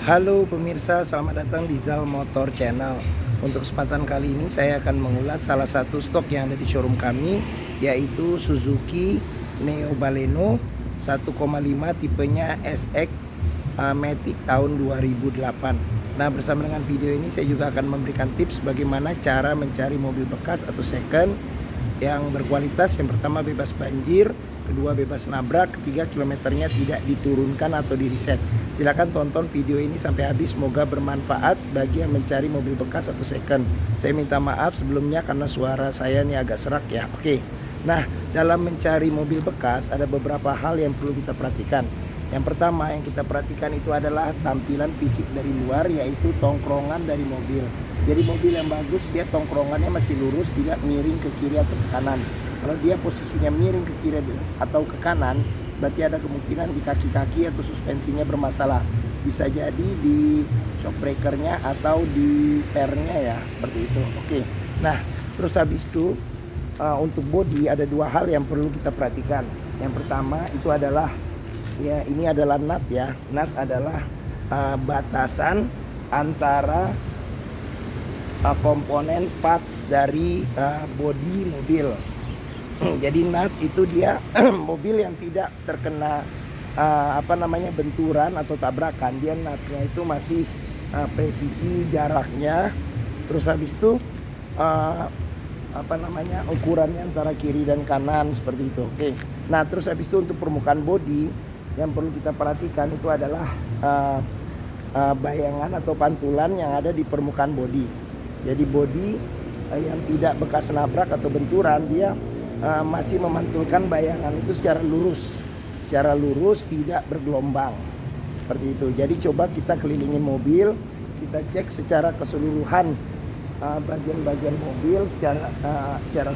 Halo pemirsa, selamat datang di Zal Motor Channel. Untuk kesempatan kali ini saya akan mengulas salah satu stok yang ada di showroom kami, yaitu Suzuki Neo Baleno 1,5 tipenya SX Matic tahun 2008. Nah, bersama dengan video ini saya juga akan memberikan tips bagaimana cara mencari mobil bekas atau second yang berkualitas. Yang pertama, bebas banjir, kedua bebas nabrak, ketiga kilometernya tidak diturunkan atau di reset. Silahkan tonton video ini sampai habis, semoga bermanfaat bagi yang mencari mobil bekas atau second. Saya minta maaf sebelumnya karena suara saya ini agak serak ya. Oke. Nah, dalam mencari mobil bekas ada beberapa hal yang perlu kita perhatikan. Yang pertama yang kita perhatikan itu adalah tampilan fisik dari luar, yaitu tongkrongan dari mobil. Jadi mobil yang bagus dia tongkrongannya masih lurus, tidak miring ke kiri atau ke kanan. Kalau dia posisinya miring ke kiri atau ke kanan, berarti ada kemungkinan di kaki-kaki atau suspensinya bermasalah. Bisa jadi di shock breakernya atau di pernya ya, seperti itu. Oke. Nah, terus habis itu untuk bodi ada dua hal yang perlu kita perhatikan. Yang pertama itu adalah ya, ini adalah nut ya. Nut adalah batasan antara komponen parts dari bodi mobil. Jadi nut itu dia mobil yang tidak terkena benturan atau tabrakan, dia nutnya itu masih presisi jaraknya. Terus habis itu ukurannya antara kiri dan kanan seperti itu. Oke. Nah, terus habis itu untuk permukaan bodi yang perlu kita perhatikan itu adalah bayangan atau pantulan yang ada di permukaan bodi. Jadi bodi yang tidak bekas nabrak atau benturan, dia masih memantulkan bayangan itu secara lurus, tidak bergelombang seperti itu. Jadi coba kita kelilingin mobil, kita cek secara keseluruhan bagian-bagian mobil secara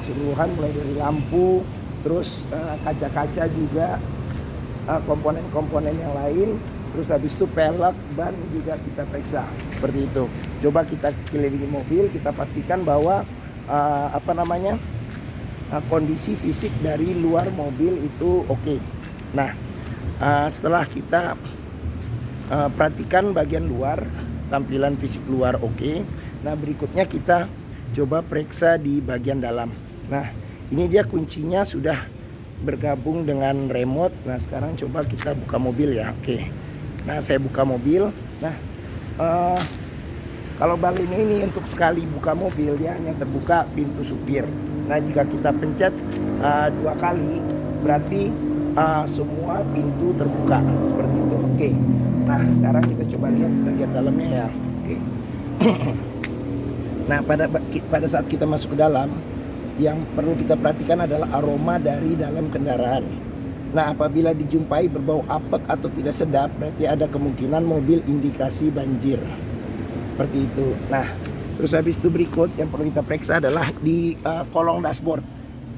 keseluruhan, mulai dari lampu, terus kaca-kaca juga, komponen-komponen yang lain, terus habis itu pelek, ban juga kita periksa seperti itu. Coba kita kelilingi mobil, kita pastikan bahwa kondisi fisik dari luar mobil itu oke. Nah, setelah kita perhatikan bagian luar, tampilan fisik luar oke. Nah, berikutnya kita coba periksa di bagian dalam. Nah, ini dia kuncinya sudah bergabung dengan remote. Nah, sekarang coba kita buka mobil ya. Oke. Nah, saya buka mobil. Nah, kalau Baleno ini untuk sekali buka mobil dia hanya terbuka pintu supir. Nah, jika kita pencet 2 kali berarti semua pintu terbuka seperti itu. Oke. Nah, sekarang kita coba lihat bagian dalamnya ya. Oke. Nah, pada saat kita masuk ke dalam, yang perlu kita perhatikan adalah aroma dari dalam kendaraan. Nah, apabila dijumpai berbau apek atau tidak sedap, berarti ada kemungkinan mobil indikasi banjir. Seperti itu. Nah, terus habis itu berikut yang perlu kita periksa adalah di kolong dashboard.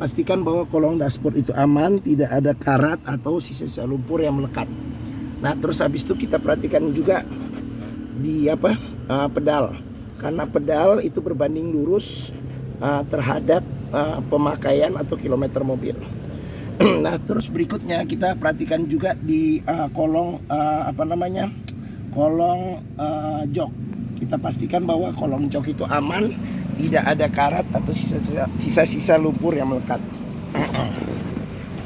Pastikan bahwa kolong dashboard itu aman, tidak ada karat atau sisa-sisa lumpur yang melekat. Nah, terus habis itu kita perhatikan juga di pedal. Karena pedal itu berbanding lurus terhadap pemakaian atau kilometer mobil. Nah, terus berikutnya kita perhatikan juga di kolong jok. Kita pastikan bahwa kolong jok itu aman, tidak ada karat atau sisa-sisa lumpur yang melekat.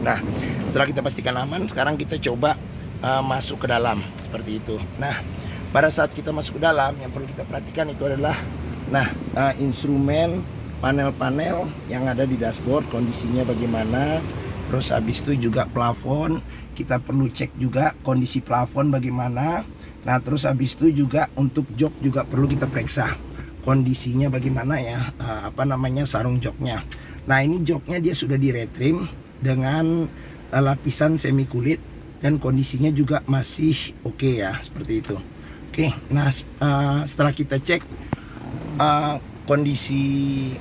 Nah, setelah kita pastikan aman, sekarang kita coba masuk ke dalam seperti itu. Nah, pada saat kita masuk ke dalam, yang perlu kita perhatikan itu adalah instrumen, panel-panel yang ada di dashboard, kondisinya bagaimana. Terus habis itu juga plafon, kita perlu cek juga kondisi plafon bagaimana. Nah, terus habis itu juga untuk jok juga perlu kita periksa kondisinya bagaimana ya, sarung joknya. Nah, ini joknya dia sudah retrim dengan lapisan semi kulit dan kondisinya juga masih oke ya, seperti itu. Oke, nah setelah kita cek kondisi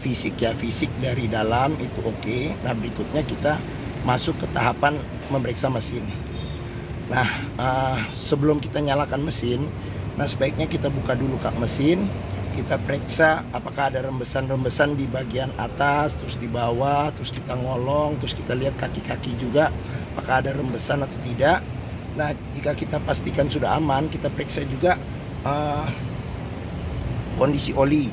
fisik dari dalam itu oke. Nah, berikutnya kita masuk ke tahapan memeriksa mesin. Nah, sebelum kita nyalakan mesin, nah sebaiknya kita buka dulu kap mesin. Kita periksa apakah ada rembesan-rembesan di bagian atas, terus di bawah, terus kita ngolong, terus kita lihat kaki-kaki juga apakah ada rembesan atau tidak. Nah, jika kita pastikan sudah aman, kita periksa juga kondisi oli,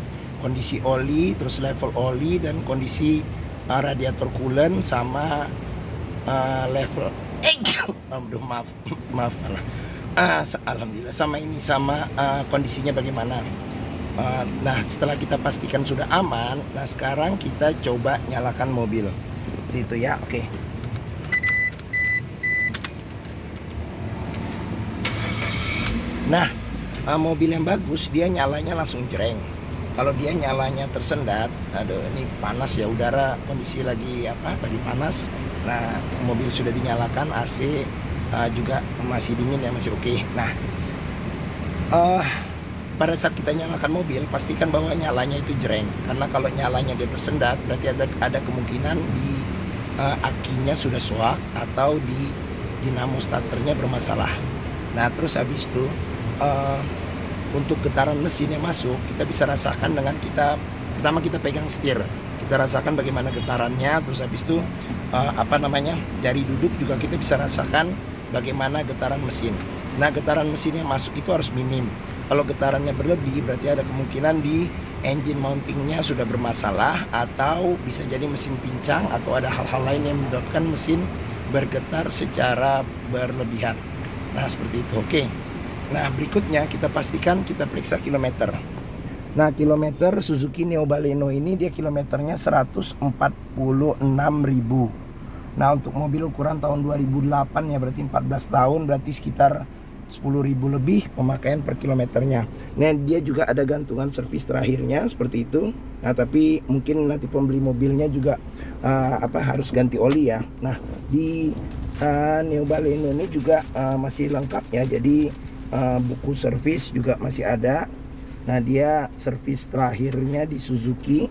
terus level oli dan kondisi radiator coolant sama level aduh, maaf alhamdulillah sama kondisinya bagaimana. Nah, setelah kita pastikan sudah aman, nah sekarang kita coba nyalakan mobil itu ya. Oke. Nah, mobil yang bagus dia nyalanya langsung jreng. Kalau dia nyalanya tersendat, aduh ini panas ya, udara kondisi lagi panas. Nah, mobil sudah dinyalakan, AC juga masih dingin ya, masih oke. Nah, pada saat kita nyalakan mobil, pastikan bahwa nyalanya itu jreng. Karena kalau nyalanya dia tersendat, berarti ada kemungkinan di akinya sudah soak atau di dinamo starternya bermasalah. Nah, terus habis itu untuk getaran mesin yang masuk, kita bisa rasakan dengan pertama kita pegang setir, kita rasakan bagaimana getarannya. Terus habis itu dari duduk juga kita bisa rasakan bagaimana getaran mesin. Nah, getaran mesin yang masuk itu harus minim. Kalau getarannya berlebih, berarti ada kemungkinan di engine mountingnya sudah bermasalah, atau bisa jadi mesin pincang, atau ada hal-hal lain yang menyebabkan mesin bergetar secara berlebihan. Nah, seperti itu. Oke. Nah, berikutnya kita pastikan kita periksa kilometer. Nah, kilometer Suzuki Neo Baleno ini dia kilometernya 146.000. Nah, untuk mobil ukuran tahun 2008 ya, berarti 14 tahun, berarti sekitar 10.000 lebih pemakaian per kilometernya. Nah, dia juga ada gantungan servis terakhirnya seperti itu. Nah, tapi mungkin nanti pembeli mobilnya juga harus ganti oli ya. Nah, di Neo Baleno ini juga masih lengkap ya. Jadi buku servis juga masih ada. Nah, dia servis terakhirnya di Suzuki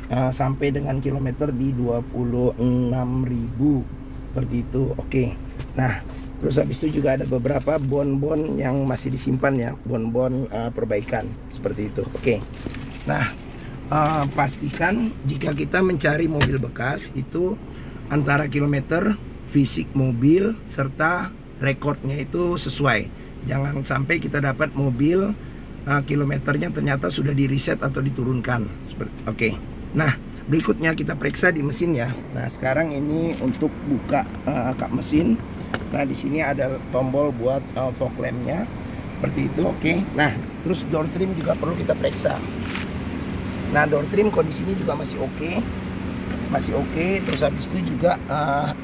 sampai dengan kilometer di 26.000 seperti itu. Oke. Nah, terus habis itu juga ada beberapa bon-bon yang masih disimpan ya, bon-bon perbaikan seperti itu. Oke. Nah, pastikan jika kita mencari mobil bekas itu antara kilometer, fisik mobil serta rekornya itu sesuai. Jangan sampai kita dapat mobil kilometernya ternyata sudah di reset atau diturunkan. Oke. Nah, berikutnya kita periksa di mesin ya. Nah, sekarang ini untuk buka kap mesin. Nah, di sini ada tombol buat fog lampnya seperti itu. Oke. Nah, terus door trim juga perlu kita periksa. Nah, door trim kondisinya juga masih oke. Terus habis itu juga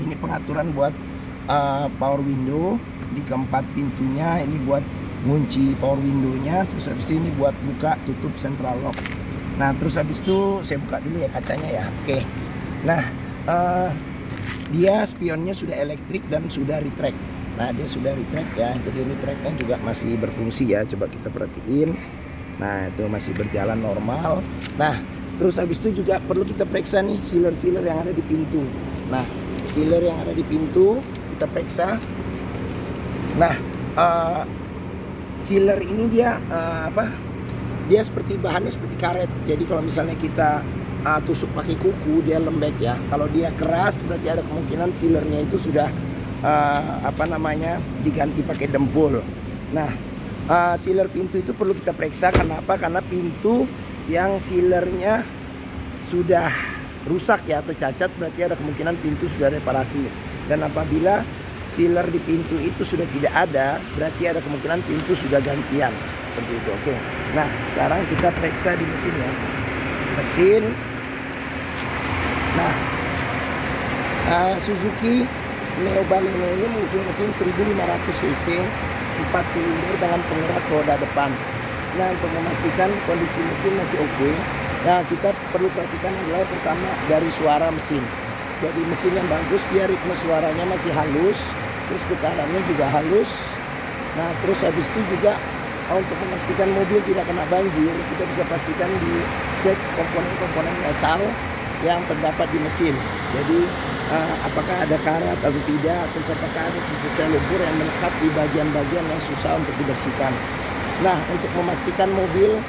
ini pengaturan buat power window di keempat pintunya, ini buat ngunci power window-nya. Terus habis itu ini buat buka tutup central lock. Nah, terus habis itu saya buka dulu ya kacanya ya. Oke. Nah, dia spionnya sudah elektrik dan sudah retract. Nah, dia sudah retract ya. Jadi retractnya juga masih berfungsi ya. Coba kita perhatiin. Nah, itu masih berjalan normal. Nah, terus habis itu juga perlu kita periksa nih sealer-sealer yang ada di pintu. Nah, sealer yang ada di pintu kita periksa. Nah, sealer ini dia dia seperti bahannya seperti karet. Jadi kalau misalnya kita tusuk pakai kuku, dia lembek ya. Kalau dia keras, berarti ada kemungkinan sealernya itu sudah diganti pakai dempul. Nah, sealer pintu itu perlu kita periksa. Kenapa? Karena pintu yang sealernya sudah rusak ya atau cacat, berarti ada kemungkinan pintu sudah reparasi. Dan apabila sealer di pintu itu sudah tidak ada, berarti ada kemungkinan pintu sudah gantian seperti itu. Oke. Nah, sekarang kita periksa di mesin ya. Mesin. Nah, Suzuki Neo Baleno ini mengusung mesin 1500 cc 4 silinder dengan penggerak roda depan. Nah, untuk memastikan kondisi mesin masih oke, nah kita perlu perhatikan adalah pertama dari suara mesin. Jadi mesin yang bagus, dia ritme suaranya masih halus, terus getarannya juga halus. Nah, terus habis itu juga untuk memastikan mobil tidak kena banjir, kita bisa pastikan dicek komponen-komponen metal yang terdapat di mesin. Jadi apakah ada karat atau tidak, terus apakah ada sisa-sisa lumpur yang melekat di bagian-bagian yang susah untuk dibersihkan. Nah, untuk memastikan mobil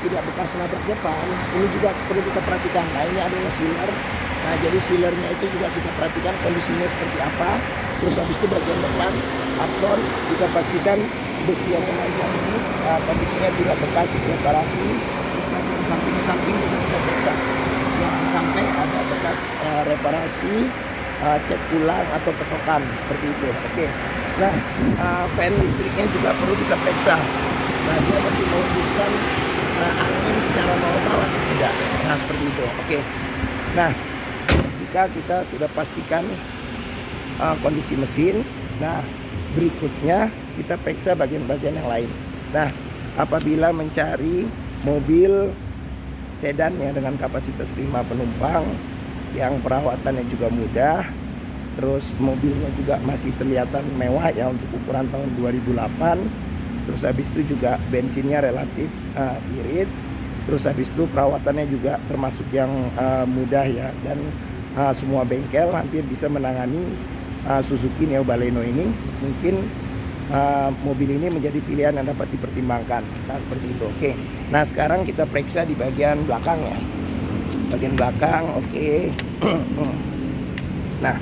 tidak bekas nabrak depan, ini juga perlu kita perhatikan. Nah, ini adalah sealer. Nah, jadi sealernya itu juga kita perhatikan kondisinya seperti apa. Terus habis itu bagian depan apron kita pastikan besi yang memanjang ini kondisinya tidak bekas reparasi. Terus bagian samping juga kita periksa jangan sampai ada bekas reparasi, cat ulang atau ketokan seperti itu. Oke. Nah, fan listriknya juga perlu kita periksa. Nah, dia masih menghembuskan angin secara normal atau tidak. Nah, seperti itu. Oke. Nah, jika kita sudah pastikan kondisi mesin, nah berikutnya kita periksa bagian-bagian yang lain. Nah, apabila mencari mobil sedan ya dengan kapasitas 5 penumpang yang perawatannya juga mudah, terus mobilnya juga masih terlihatan mewah ya untuk ukuran tahun 2008. Terus habis itu juga bensinnya relatif irit. Terus habis itu perawatannya juga termasuk yang mudah ya, dan semua bengkel hampir bisa menangani Suzuki Neo Baleno ini. Mungkin mobil ini menjadi pilihan yang dapat dipertimbangkan. Nah, seperti itu. Oke. Nah, sekarang kita periksa di bagian belakang ya. Bagian belakang, oke. Nah,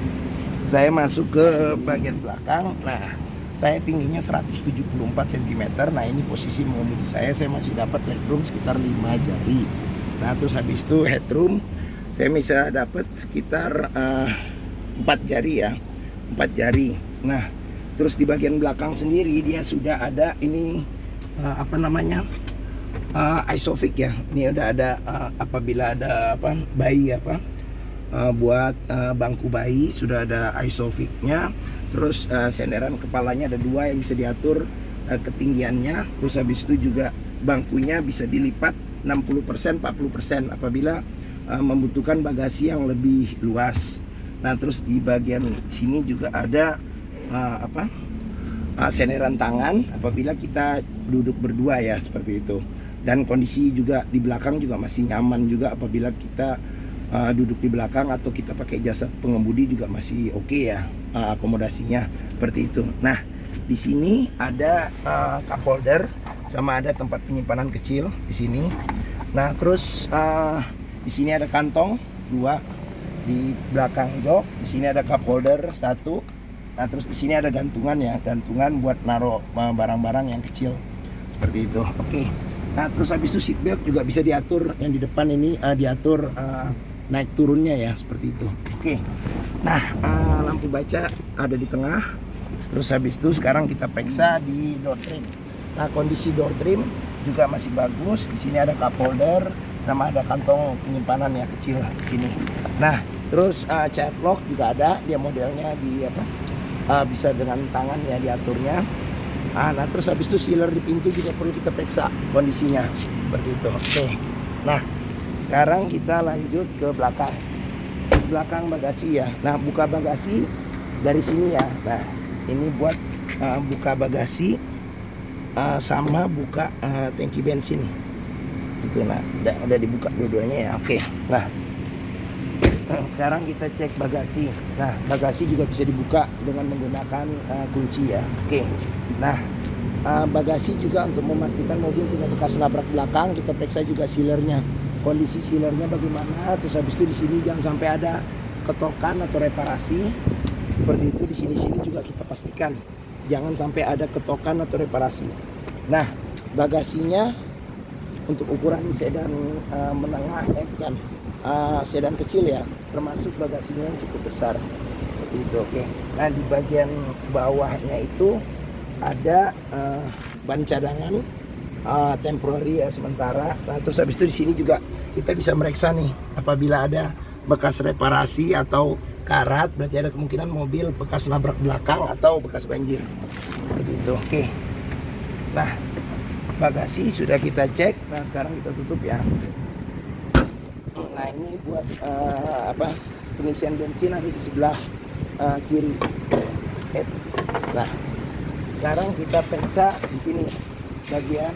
saya masuk ke bagian belakang. Nah, saya tingginya 174 cm. Nah, ini posisi mengemudi saya masih dapat legroom sekitar 5 jari. Nah, terus habis itu headroom saya bisa dapat sekitar 4 jari ya. 4 jari. Nah, terus di bagian belakang sendiri dia sudah ada ini Isofix ya. Ini udah ada apabila ada bayi buat bangku bayi sudah ada Isofix-nya. Terus senderan kepalanya ada 2 yang bisa diatur ketinggiannya. Terus habis itu juga bangkunya bisa dilipat 60% 40% apabila membutuhkan bagasi yang lebih luas. Nah, terus di bagian sini juga ada senderan tangan apabila kita duduk berdua ya, seperti itu. Dan kondisi juga di belakang juga masih nyaman juga apabila kita duduk di belakang atau kita pakai jasa pengemudi juga masih oke ya, akomodasinya seperti itu. Nah, di sini ada cup holder sama ada tempat penyimpanan kecil di sini. Nah, terus di sini ada kantong 2 di belakang jok. Di sini ada cup holder 1. Nah, terus di sini ada gantungan ya, gantungan buat naruh barang-barang yang kecil seperti itu. Oke. Nah, terus habis itu seat belt juga bisa diatur, yang di depan ini diatur naik turunnya ya, seperti itu. Oke. Nah, lampu baca ada di tengah. Terus habis itu sekarang kita periksa di door trim. Nah, kondisi door trim juga masih bagus. Di sini ada cup holder sama ada kantong penyimpanan yang kecil di sini. Nah, terus child lock juga ada, dia modelnya di bisa dengan tangan ya diaturnya. Nah, terus habis itu sealer di pintu juga perlu kita periksa kondisinya seperti itu. Oke. Nah, sekarang kita lanjut ke belakang. Belakang bagasi ya. Nah, buka bagasi dari sini ya. Nah, ini buat buka bagasi sama buka tangki bensin. Itu nah, udah dibuka dua-duanya ya. Oke. Nah, sekarang kita cek bagasi. Nah, bagasi juga bisa dibuka dengan menggunakan kunci ya. Oke. Nah, bagasi juga untuk memastikan mobil tidak bekas nabrak belakang, kita periksa juga sealernya. Kondisi sealernya bagaimana? Terus habis itu di sini jangan sampai ada ketokan atau reparasi. Seperti itu di sini juga kita pastikan jangan sampai ada ketokan atau reparasi. Nah, bagasinya untuk ukuran sedan menengah bukan sedan kecil ya, termasuk bagasinya yang cukup besar seperti itu. Oke. Nah, di bagian bawahnya itu ada ban cadangan temporary ya, sementara. Nah, terus habis itu di sini juga kita bisa memeriksa nih apabila ada bekas reparasi atau karat, berarti ada kemungkinan mobil bekas nabrak belakang atau bekas banjir seperti itu. Oke. Nah, bagasi sudah kita cek. Nah, sekarang kita tutup ya. Nah, ini buat pengisian bensin ada di sebelah kiri. Nah, sekarang kita periksa di sini bagian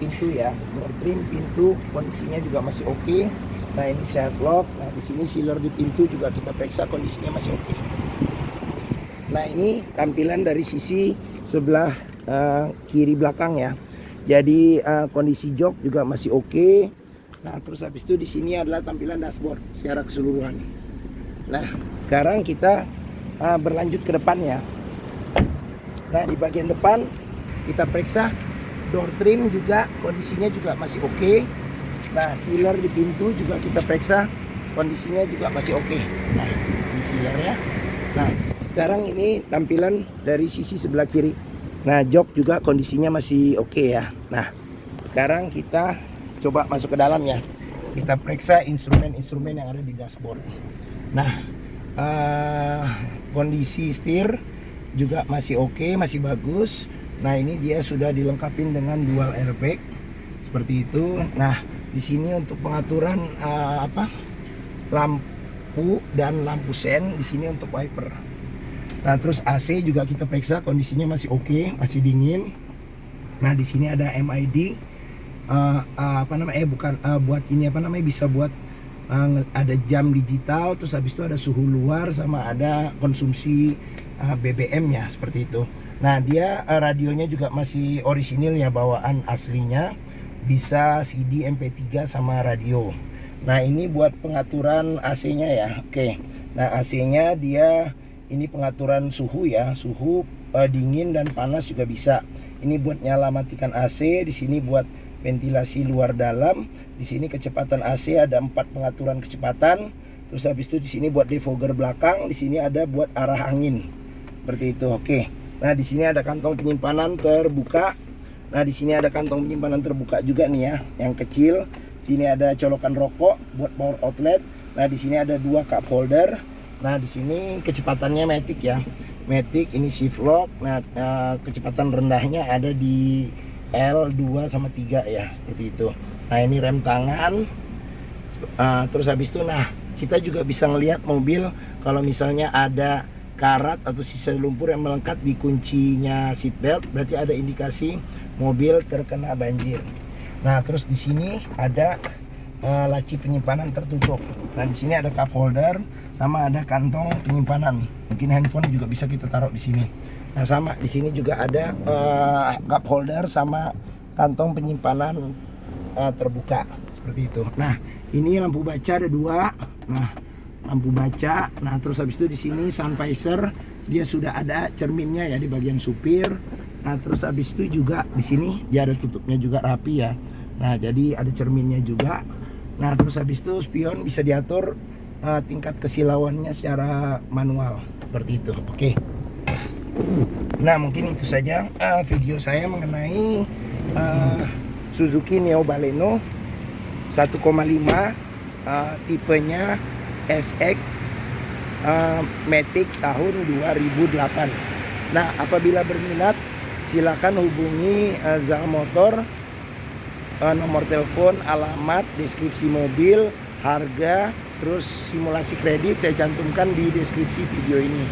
pintu ya, door trim pintu kondisinya juga masih oke. Nah, ini child lock. Nah, di sini sealer di pintu juga kita periksa kondisinya masih oke. Nah, ini tampilan dari sisi sebelah kiri belakang ya. Jadi kondisi jok juga masih oke. Nah, terus habis itu di sini adalah tampilan dashboard secara keseluruhan. Nah, sekarang kita berlanjut ke depannya. Nah, di bagian depan kita periksa door trim juga kondisinya juga masih oke. Nah, sealer di pintu juga kita periksa kondisinya juga masih oke. Nah, di sealer ya. Nah, sekarang ini tampilan dari sisi sebelah kiri. Nah, jok juga kondisinya masih oke ya. Nah, sekarang kita coba masuk ke dalam ya. Kita periksa instrumen-instrumen yang ada di dashboard. Nah, kondisi setir juga masih oke, masih bagus. Nah, ini dia sudah dilengkapi dengan dual airbag seperti itu. Nah, di sini untuk pengaturan lampu dan lampu sen, di sini untuk wiper. Nah, terus AC juga kita periksa kondisinya masih oke, masih dingin. Nah, di sini ada MID buat ini bisa buat ada jam digital, terus habis itu ada suhu luar sama ada konsumsi BBM ya, seperti itu. Nah, dia radionya juga masih orisinil ya, bawaan aslinya, bisa CD, MP3 sama radio. Nah, ini buat pengaturan AC-nya ya. Oke. Nah, AC-nya dia ini pengaturan suhu ya, suhu dingin dan panas juga bisa. Ini buat nyala matikan AC, di sini buat ventilasi luar dalam, di sini kecepatan AC ada 4 pengaturan kecepatan. Terus habis itu di sini buat defogger belakang, di sini ada buat arah angin. Seperti itu. Oke. Nah, di sini ada kantong penyimpanan terbuka. Nah, di sini ada kantong penyimpanan terbuka juga nih ya, yang kecil. Sini ada colokan rokok buat power outlet. Nah, di sini ada 2 cup holder. Nah, di sini kecepatannya matic ya. Matic ini shift lock. Nah, kecepatan rendahnya ada di L2 sama 3 ya, seperti itu. Nah, ini rem tangan. Terus habis itu kita juga bisa ngelihat mobil kalau misalnya ada karat atau sisa lumpur yang melengkap di kuncinya seatbelt, berarti ada indikasi mobil terkena banjir. Nah, terus di sini ada laci penyimpanan tertutup. Nah, di sini ada cup holder sama ada kantong penyimpanan. Mungkin handphone juga bisa kita taruh di sini. Nah, sama di sini juga ada cup holder sama kantong penyimpanan terbuka seperti itu. Nah, ini lampu baca ada 2. Nah, lampu baca. Nah, terus habis itu di sini sun visor, dia sudah ada cerminnya ya di bagian supir. Nah, terus habis itu juga di sini dia ada tutupnya juga rapi ya. Nah, jadi ada cerminnya juga. Nah, terus habis itu spion bisa diatur tingkat kesilauannya secara manual seperti itu. Oke. Nah, mungkin itu saja video saya mengenai Suzuki Neo Baleno 1,5 tipenya SX Matic tahun 2008. Nah, apabila berminat silakan hubungi Zal Motor, nomor telepon, alamat, deskripsi mobil, harga, terus simulasi kredit saya cantumkan di deskripsi video ini.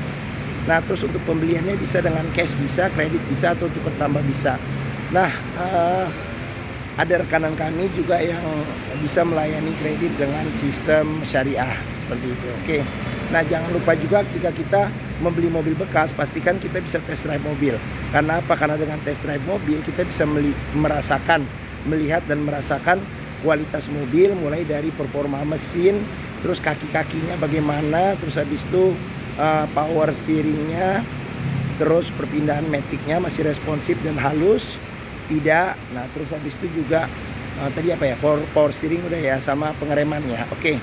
Nah, terus untuk pembeliannya bisa dengan cash bisa, kredit bisa, atau tukar tambah bisa. Nah, ada rekanan kami juga yang bisa melayani kredit dengan sistem syariah seperti itu. Oke. Nah, jangan lupa juga ketika kita membeli mobil bekas, pastikan kita bisa test drive mobil. Karena apa? Karena dengan test drive mobil kita bisa melihat dan merasakan kualitas mobil, mulai dari performa mesin, terus kaki-kakinya bagaimana, terus habis itu power steeringnya, terus perpindahan maticnya masih responsif dan halus tidak. Nah, terus habis itu juga tadi power steering udah ya, sama pengeremannya. Oke.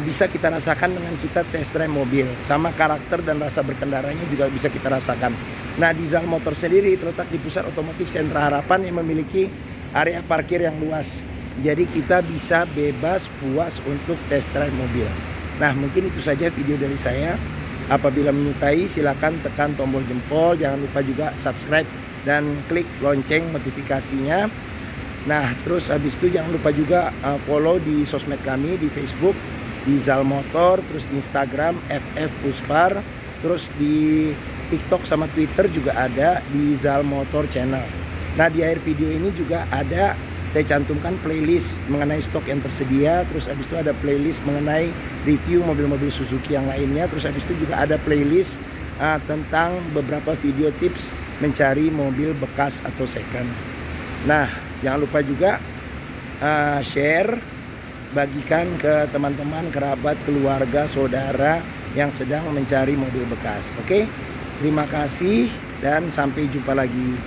Bisa kita rasakan dengan kita test drive mobil, sama karakter dan rasa berkendaranya juga bisa kita rasakan. Nah, di Zal Motor sendiri terletak di pusat otomotif Sentra Harapan yang memiliki area parkir yang luas. Jadi kita bisa bebas puas untuk test drive mobil. Nah, mungkin itu saja video dari saya. Apabila menyukai silakan tekan tombol jempol, jangan lupa juga subscribe dan klik lonceng notifikasinya. Nah, terus habis itu jangan lupa juga follow di sosmed kami, di Facebook di Zal Motor, terus di Instagram FF Pusfar, terus di TikTok sama Twitter juga ada di Zal Motor Channel. Nah, di akhir video ini juga ada saya cantumkan playlist mengenai stok yang tersedia, terus habis itu ada playlist mengenai review mobil-mobil Suzuki yang lainnya, terus habis itu juga ada playlist tentang beberapa video tips mencari mobil bekas atau second. Nah, jangan lupa juga share, bagikan ke teman-teman, kerabat, keluarga, saudara yang sedang mencari mobil bekas. Oke, terima kasih dan sampai jumpa lagi.